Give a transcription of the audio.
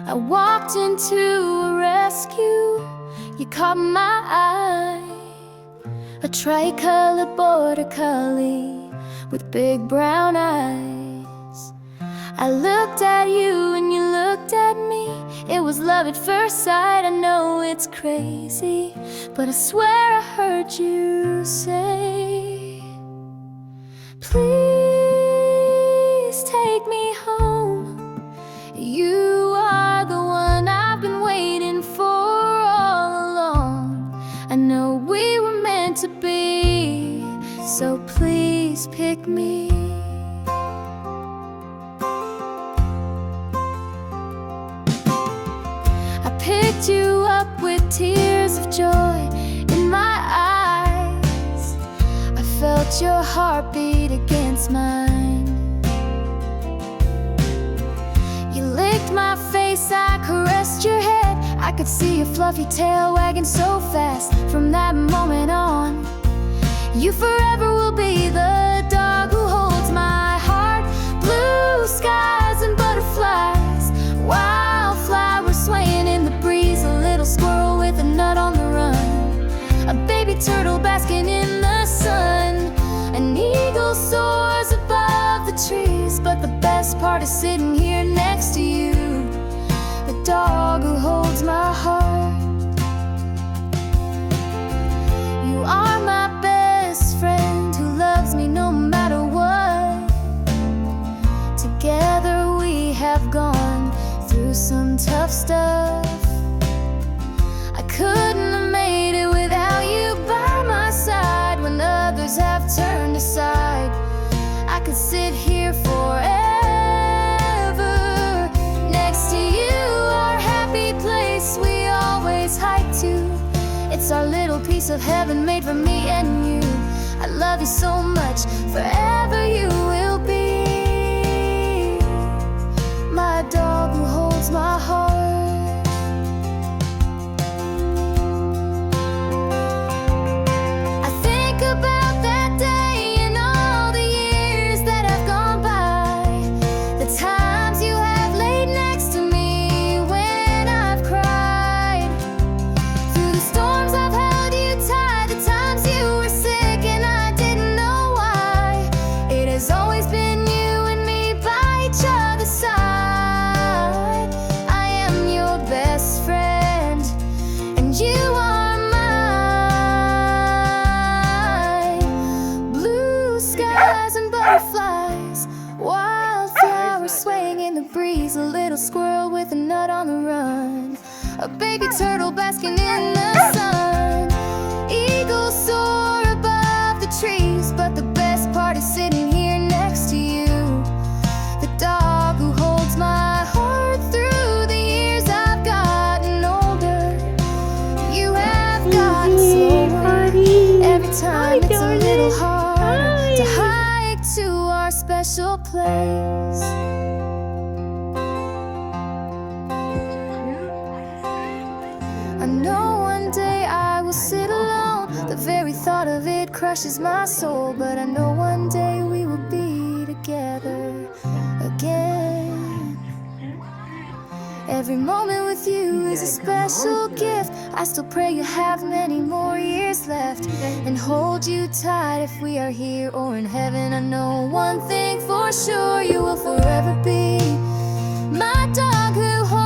I walked into a rescue, you caught my eye. A tricolored border collie with big brown eyes. I looked at you and you looked at me. It was love at first sight. I know it's crazy, but I swear I heard you say, please take me home. You are the one I've been waiting for all along. I know we were meant to be, so please pick me. I picked you up with tears of joy in my eyes. I felt your heartbeat against mine. You licked my face, I caressed your head. I could see your fluffy tail wagging so fast. From that moment on, you forever will be the dog who holds my heart. Blue skies and butterflies, wildflowers swaying in the breeze. A little squirrel with a nut on the run, a baby turtle basking in the sun. An eagle soars above the trees, but the best part is sitting here next to you, the dog who holds my heart. You are my best friend who loves me no matter what. Together we have gone through some tough stuff. I couldn't have made it without you by my side. When others have turned aside, I could sit here forever next to you, our happy place we always hike to. It's our little piece of heaven made for me and you. I love you so much, forever you will be my dog who holds my heart. I think about that day and all the years that have gone by, the times you have laid next to me when I've cried, through the storms I've held you tight, the times you were sick and I didn't know why. It has always been you and me by each other's side. I am your best friend and you are mine. Blue skies and butterflies, wildflowers swaying in the breeze. A little squirrel with a nut on the run, a baby turtle basking in the sun. Eagles soar above the trees, but the best part is sitting here next to you, the dog who holds my heart. Through the years I've gotten older, you have gotten slower. Every time it's a little harder to hike to our special place. I know one day I will sit alone. The very thought of it crushes my soul. But I know one day we will be together again. Every moment with you is a special gift. I still pray you have many more years left, and hold you tight if we are here or in heaven. I know one thing for sure, you will forever be my dog who holds